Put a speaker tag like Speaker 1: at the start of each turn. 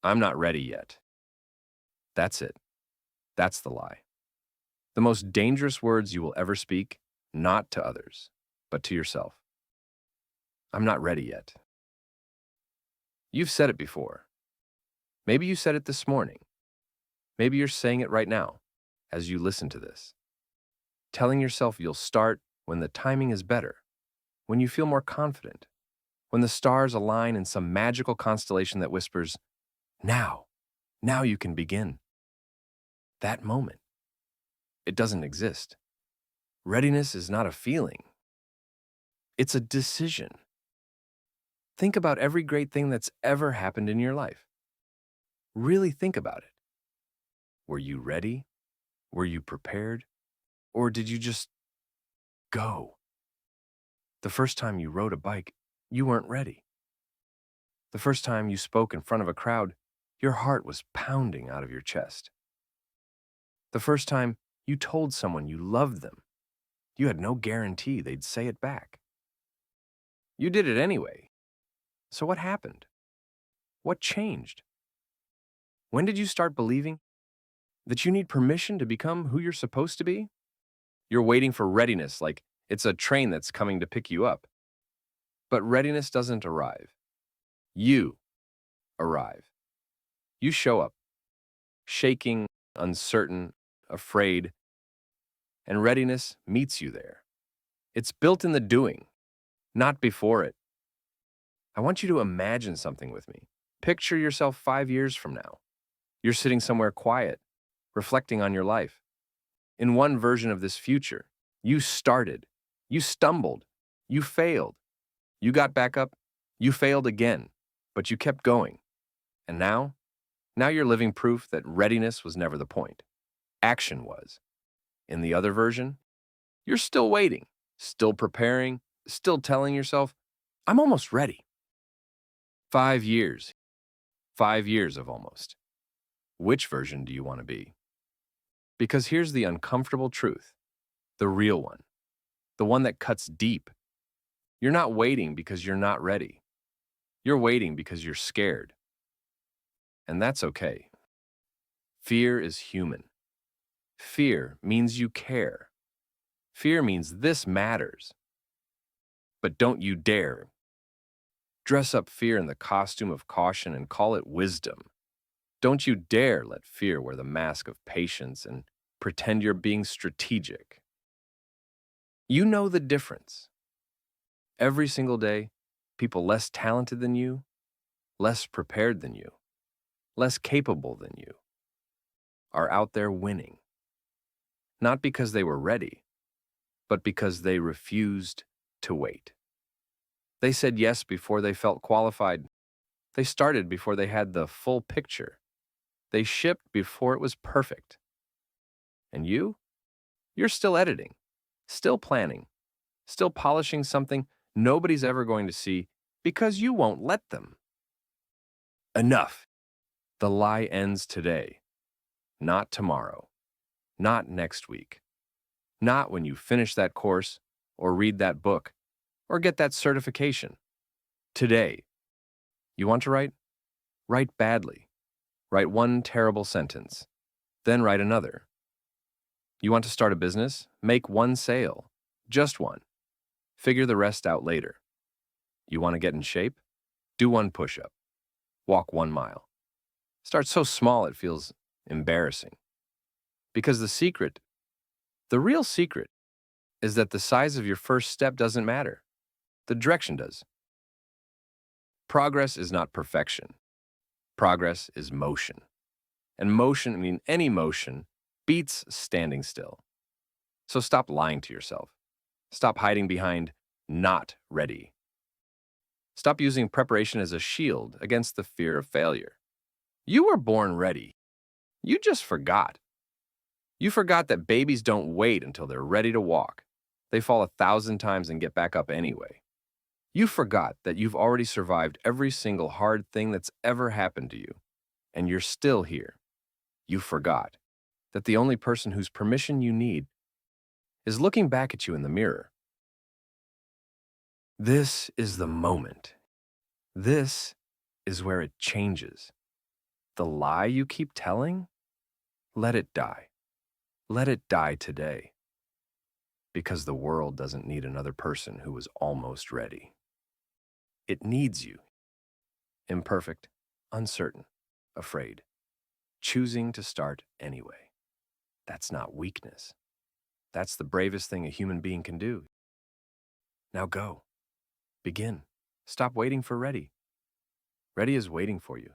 Speaker 1: I'm not ready yet. That's it. That's the lie. The most dangerous words you will ever speak, not to others, but to yourself. I'm not ready yet. You've said it before. Maybe you said it this morning. Maybe you're saying it right now as you listen to this. Telling yourself you'll start when the timing is better, when you feel more confident, when the stars align in some magical constellation that whispers, now, now you can begin. That moment. It doesn't exist. Readiness is not a feeling. It's a decision. Think about every great thing that's ever happened in your life. Really think about it. Were you ready? Were you prepared? Or did you just go? The first time you rode a bike, you weren't ready. The first time you spoke in front of a crowd, your heart was pounding out of your chest. The first time you told someone you loved them, you had no guarantee they'd say it back. You did it anyway. So what happened? What changed? When did you start believing that you need permission to become who you're supposed to be? You're waiting for readiness like it's a train that's coming to pick you up. But readiness doesn't arrive. You arrive. You show up, shaking, uncertain, afraid, and readiness meets you there. It's built in the doing, not before it. I want you to imagine something with me. Picture yourself 5 years from now. You're sitting somewhere quiet, reflecting on your life. In one version of this future, you started, you stumbled, you failed, you got back up, you failed again, but you kept going. And now you're living proof that readiness was never the point. Action was. In the other version, you're still waiting, still preparing, still telling yourself, I'm almost ready. 5 years. 5 years of almost. Which version do you want to be? Because here's the uncomfortable truth, the real one, the one that cuts deep. You're not waiting because you're not ready. You're waiting because you're scared. And that's okay. Fear is human. Fear means you care. Fear means this matters. But don't you dare dress up fear in the costume of caution and call it wisdom. Don't you dare let fear wear the mask of patience and pretend you're being strategic. You know the difference. Every single day, people less talented than you, less prepared than you, less capable than you, are out there winning. Not because they were ready, but because they refused to wait. They said yes before they felt qualified. They started before they had the full picture. They shipped before it was perfect. And you're still editing, still planning, still polishing something nobody's ever going to see because you won't let them. Enough. The lie ends today, not tomorrow, not next week, not when you finish that course or read that book or get that certification. Today. You want to write? Write badly. Write one terrible sentence. Then write another. You want to start a business? Make one sale. Just one. Figure the rest out later. You want to get in shape? Do one push-up. Walk 1 mile. Start so small it feels embarrassing. Because the real secret, is that the size of your first step doesn't matter. The direction does. Progress is not perfection. Progress is motion. And motion, any motion, beats standing still. So stop lying to yourself. Stop hiding behind not ready. Stop using preparation as a shield against the fear of failure. You were born ready. You just forgot. You forgot that babies don't wait until they're ready to walk. They fall 1,000 times and get back up anyway. You forgot that you've already survived every single hard thing that's ever happened to you, and you're still here. You forgot that the only person whose permission you need is looking back at you in the mirror. This is the moment. This is where it changes. The lie you keep telling? Let it die. Let it die today. Because the world doesn't need another person who was almost ready. It needs you. Imperfect, uncertain, afraid, choosing to start anyway. That's not weakness. That's the bravest thing a human being can do. Now go. Begin. Stop waiting for ready. Ready is waiting for you.